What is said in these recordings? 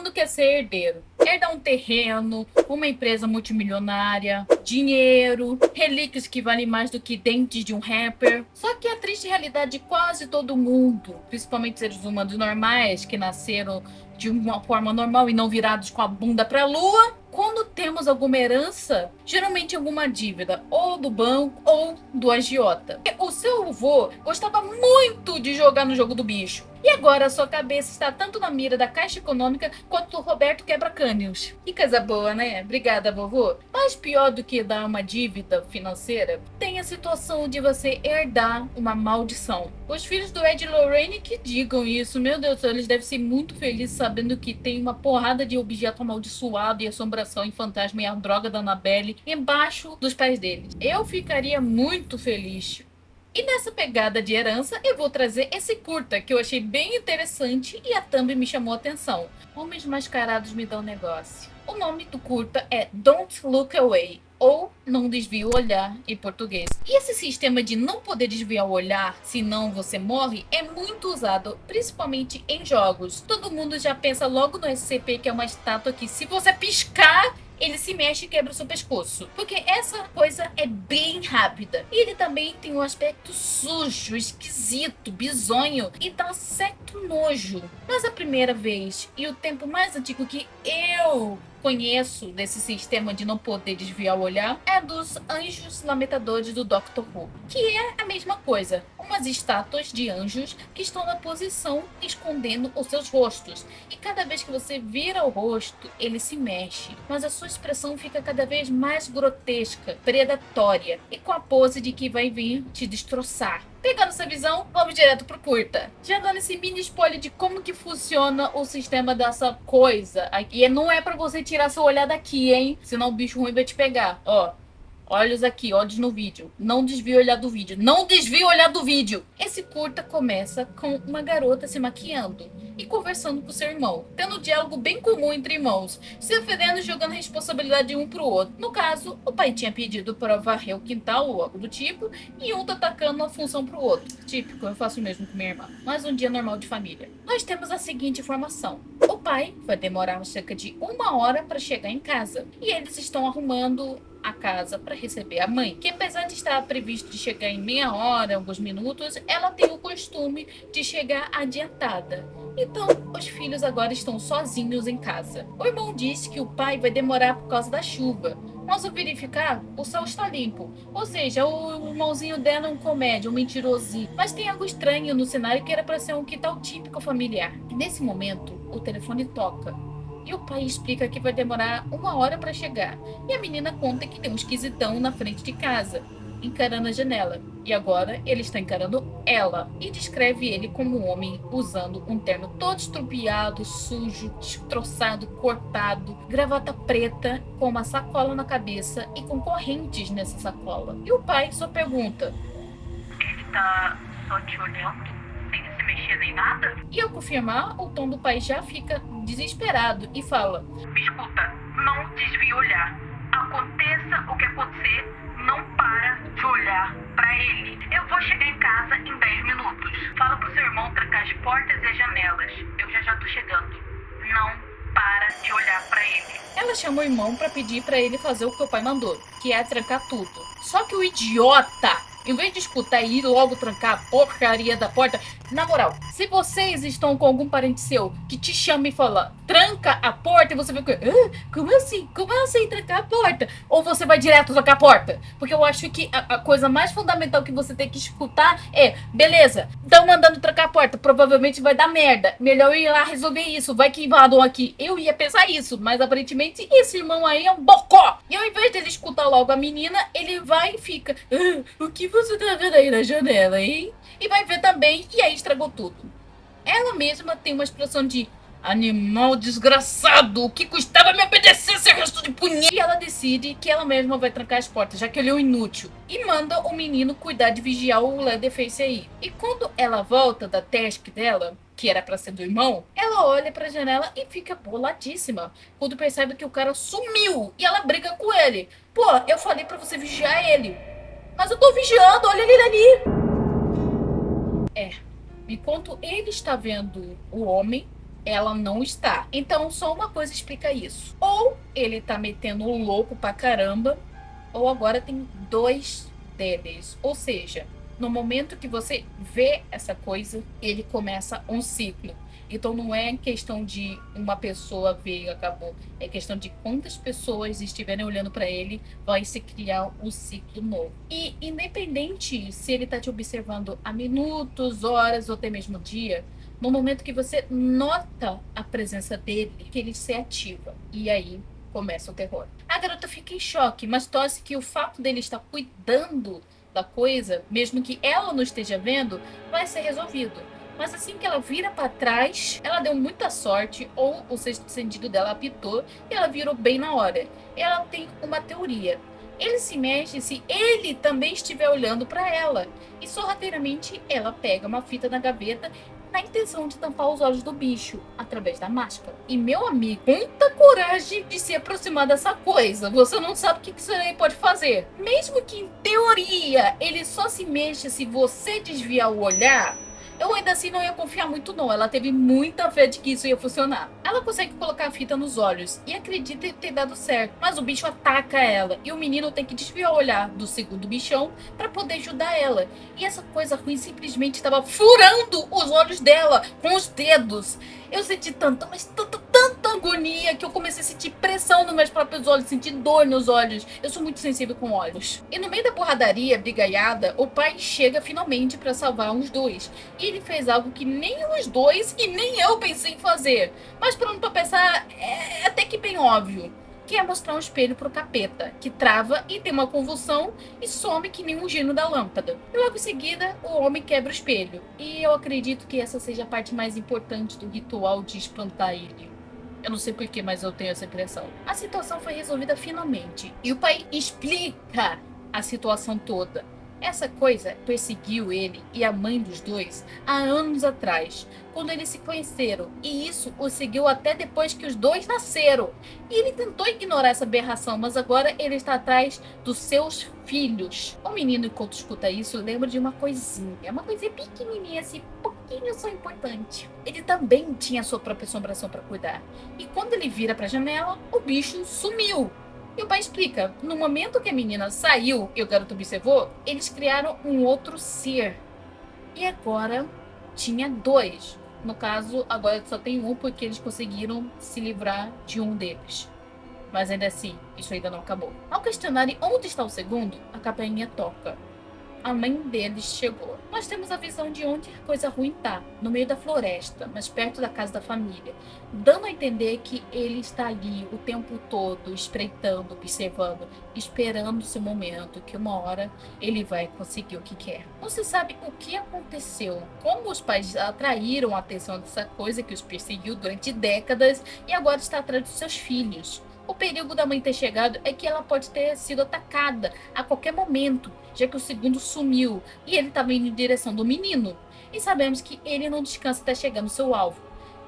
mundo quer ser herdeiro. Herdar um terreno, uma empresa multimilionária, dinheiro, relíquias que valem mais do que dentes de um rapper. Só que a triste realidade de quase todo mundo, principalmente seres humanos normais que nasceram de uma forma normal e não virados com a bunda pra lua, quando temos alguma herança, geralmente alguma dívida, ou do banco ou do agiota. O seu avô gostava muito de jogar no jogo do bicho. E agora a sua cabeça está tanto na mira da Caixa Econômica quanto do Roberto Quebra-Cânions. Que coisa boa, né? Obrigada, vovô. Mas pior do que dar uma dívida financeira, tem a situação de você herdar uma maldição. Os filhos do Ed e Lorraine que digam isso, meu Deus do céu, eles devem ser muito felizes sabendo que tem uma porrada de objeto amaldiçoado e assombração e fantasma e a droga da Annabelle embaixo dos pés deles. Eu ficaria muito feliz. E nessa pegada de herança, eu vou trazer esse curta que eu achei bem interessante e a thumb me chamou a atenção. Homens mascarados me dão negócio. O nome do curta é Don't Look Away, ou Não Desvie o Olhar em português. E esse sistema de não poder desviar o olhar, senão você morre, é muito usado, principalmente em jogos. Todo mundo já pensa logo no SCP, que é uma estátua que se você piscar, ele se mexe e quebra o seu pescoço. Porque essa coisa é bem rápida. E ele também tem um aspecto sujo, esquisito, bizonho e dá certo nojo. Mas a primeira vez e o tempo mais antigo que eu conheço desse sistema de não poder desviar o olhar é dos anjos lamentadores do Doctor Who, que é a mesma coisa, umas estátuas de anjos que estão na posição escondendo os seus rostos, e cada vez que você vira o rosto, ele se mexe, mas a sua expressão fica cada vez mais grotesca, predatória, e com a pose de que vai vir te destroçar. Pegando essa visão, vamos direto pro curta. Já dando esse mini spoiler de como que funciona o sistema dessa coisa. E não é pra você tirar seu olhar daqui, hein? Senão o bicho ruim vai te pegar. Ó, olhos aqui, olhos no vídeo. Não desvie o olhar do vídeo. Não desvie o olhar do vídeo. Esse curta começa com uma garota se maquiando e conversando com seu irmão, tendo um diálogo bem comum entre irmãos, se ofendendo e jogando responsabilidade de um pro outro. No caso, o pai tinha pedido para varrer o quintal ou algo do tipo, e um tá atacando uma função pro outro. Típico, eu faço o mesmo com minha irmã. Mais um dia normal de família. Nós temos a seguinte informação. O pai vai demorar cerca de 1 hora para chegar em casa, e eles estão arrumando a casa para receber a mãe, que apesar de estar previsto de chegar em meia hora, alguns minutos, ela tem o costume de chegar adiantada. Então, os filhos agora estão sozinhos em casa. O irmão disse que o pai vai demorar por causa da chuva, mas ao verificar, o céu está limpo. Ou seja, o irmãozinho dela é um comédia, um mentirosinho. Mas tem algo estranho no cenário que era para ser um quintal típico familiar. Nesse momento, o telefone toca. E o pai explica que vai demorar 1 hora para chegar. E a menina conta que tem um esquisitão na frente de casa, encarando a janela. E agora ele está encarando ela. E descreve ele como um homem usando um terno todo estrupiado, sujo, destroçado, cortado, gravata preta, com uma sacola na cabeça e com correntes nessa sacola. E o pai só pergunta: Ele tá só te olhando? Sem se mexer nem nada? E ao confirmar, o tom do pai já fica desesperado e fala: Me escuta, não desvie o olhar. Aconteça o que acontecer, não para de olhar pra ele. Eu vou chegar em casa em 10 minutos. Fala pro seu irmão trancar as portas e as janelas. Eu já tô chegando. Não para de olhar pra ele. Ela chama o irmão para pedir para ele fazer o que o pai mandou, que é trancar tudo. Só que o idiota, em vez de escutar e ir logo trancar a porcaria da porta, na moral, se vocês estão com algum parente seu que te chama e fala, tranca a porta, e você fica, como assim? Como assim trancar a porta? Ou você vai direto trancar a porta? Porque eu acho que a coisa mais fundamental que você tem que escutar é, beleza, estão mandando trancar a porta, provavelmente vai dar merda. Melhor eu ir lá resolver isso, vai que invadam aqui. Eu ia pensar isso, mas aparentemente esse irmão aí é um bocó. E ao invés dele escutar logo a menina, ele vai e fica, o que você tá vendo aí na janela, hein? E vai ver também, e aí estragou tudo. Ela mesma tem uma expressão de animal desgraçado, o que custava me obedecer, seu resto de punheta? E ela decide que ela mesma vai trancar as portas, já que ele é um inútil. E manda o menino cuidar de vigiar o Leatherface aí. E quando ela volta da task dela, que era pra ser do irmão, ela olha pra janela e fica boladíssima quando percebe que o cara sumiu. E ela briga com ele. Pô, eu falei pra você vigiar ele. Mas eu tô vigiando, olha ele ali. Enquanto ele está vendo o homem, ela não está. Então, só uma coisa explica isso. Ou ele tá metendo o louco pra caramba, ou agora tem dois deles. Ou seja, no momento que você vê essa coisa, ele começa um ciclo. Então não é questão de uma pessoa ver e acabou. É questão de quantas pessoas estiverem olhando para ele, vai se criar um ciclo novo. E independente se ele está te observando há minutos, horas ou até mesmo dia, no momento que você nota a presença dele, que ele se ativa. E aí começa o terror. A garota fica em choque, mas torce que o fato dele estar cuidando da coisa, mesmo que ela não esteja vendo, vai ser resolvido. Mas assim que ela vira para trás, ela deu muita sorte, ou o sexto sentido dela apitou, e ela virou bem na hora. Ela tem uma teoria. Ele se mexe se ele também estiver olhando para ela. E sorrateiramente ela pega uma fita na gaveta na intenção de tampar os olhos do bicho através da máscara. E meu amigo, muita coragem de se aproximar dessa coisa. Você não sabe o que isso aí pode fazer. Mesmo que em teoria ele só se mexa se você desviar o olhar, eu ainda assim não ia confiar muito não. Ela teve muita fé de que isso ia funcionar. Ela consegue colocar a fita nos olhos e acredita em ter dado certo. Mas o bicho ataca ela e o menino tem que desviar o olhar do segundo bichão para poder ajudar ela. E essa coisa ruim simplesmente estava furando os olhos dela com os dedos. Eu senti tanta, mas tanta agonia que eu comecei a sentir pressão nos meus próprios olhos, sentir dor nos olhos. Eu sou muito sensível com olhos. E no meio da porradaria, brigaiada, o pai chega finalmente para salvar os dois. E ele fez algo que nem os dois e nem eu pensei em fazer. Mas parando pra pensar, é até que bem óbvio. Que é mostrar um espelho pro capeta, que trava e tem uma convulsão e some que nem um gênio da lâmpada. E logo em seguida, o homem quebra o espelho. E eu acredito que essa seja a parte mais importante do ritual de espantar ele. Eu não sei porquê, mas eu tenho essa impressão. A situação foi resolvida finalmente. E o pai explica a situação toda. Essa coisa perseguiu ele e a mãe dos dois há anos atrás, quando eles se conheceram, e isso o seguiu até depois que os dois nasceram. E ele tentou ignorar essa aberração, mas agora ele está atrás dos seus filhos. O menino, enquanto escuta isso, lembra de uma coisinha pequenininha, assim, pouquinho só importante. Ele também tinha sua própria assombração para cuidar. E quando ele vira para a janela, o bicho sumiu. E o pai explica, no momento que a menina saiu e o garoto observou, eles criaram um outro ser. E agora tinha dois. No caso, agora só tem um porque eles conseguiram se livrar de um deles. Mas ainda assim, isso ainda não acabou. Ao questionarem onde está o segundo, a campainha toca. A mãe deles chegou. Nós temos a visão de onde a coisa ruim tá, no meio da floresta, mas perto da casa da família, dando a entender que ele está ali o tempo todo, espreitando, observando, esperando o seu momento, que uma hora ele vai conseguir o que quer. Não se sabe o que aconteceu, como os pais atraíram a atenção dessa coisa que os perseguiu durante décadas e agora está atrás dos seus filhos. O perigo da mãe ter chegado é que ela pode ter sido atacada a qualquer momento, já que o segundo sumiu e ele estava indo em direção do menino. E sabemos que ele não descansa até chegar no seu alvo.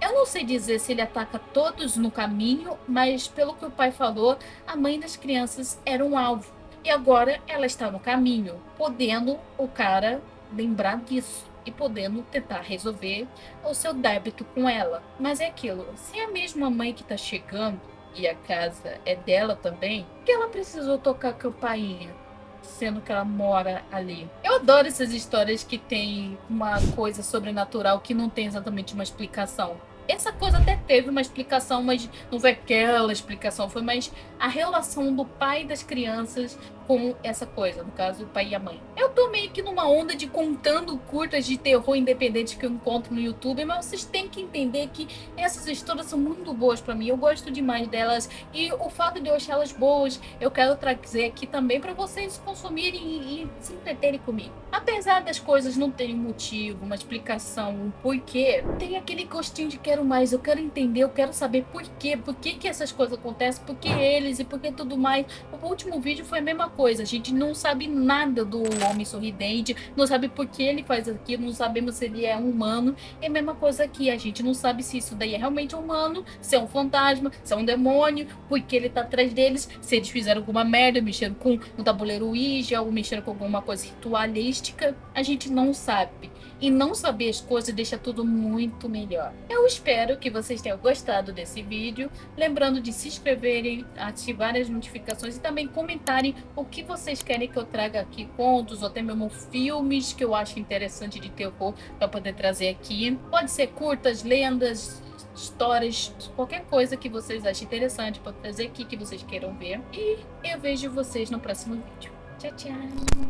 Eu não sei dizer se ele ataca todos no caminho, mas pelo que o pai falou, a mãe das crianças era um alvo. E agora ela está no caminho, podendo o cara lembrar disso e podendo tentar resolver o seu débito com ela. Mas é aquilo, se é a mesma mãe que está chegando, e a casa é dela também, que ela precisou tocar a campainha, sendo que ela mora ali. Eu adoro essas histórias que tem uma coisa sobrenatural que não tem exatamente uma explicação. Essa coisa até teve uma explicação, mas não foi aquela explicação, foi mais a relação do pai das crianças com essa coisa, no caso, o pai e a mãe. Eu tô meio que numa onda de contando curtas de terror independente que eu encontro no YouTube, mas vocês têm que entender que essas histórias são muito boas pra mim, eu gosto demais delas, e o fato de eu achá-las boas, eu quero trazer aqui também pra vocês consumirem e se entreterem comigo. Apesar das coisas não terem um motivo, uma explicação, um porquê, tem aquele gostinho de quero mais, eu quero entender, eu quero saber por que essas coisas acontecem, por que eles e por que tudo mais. O último vídeo foi a mesma coisa, a gente não sabe nada do homem sorridente, não sabe por que ele faz aquilo, não sabemos se ele é um humano. É a mesma coisa aqui, a gente não sabe se isso daí é realmente humano, se é um fantasma, se é um demônio, por que ele tá atrás deles, se eles fizeram alguma merda, mexeram com um tabuleiro Ouija ou mexeram com alguma coisa ritualística, a gente não sabe. e não saber as coisas deixa tudo muito melhor. Eu espero que vocês tenham gostado desse vídeo. Lembrando de se inscreverem, ativar as notificações e também comentarem o que vocês querem que eu traga aqui, contos ou até mesmo filmes que eu acho interessante de terror para poder trazer aqui. Pode ser curtas, lendas, histórias, qualquer coisa que vocês achem interessante para trazer aqui, que vocês queiram ver. E eu vejo vocês no próximo vídeo. Tchau, tchau!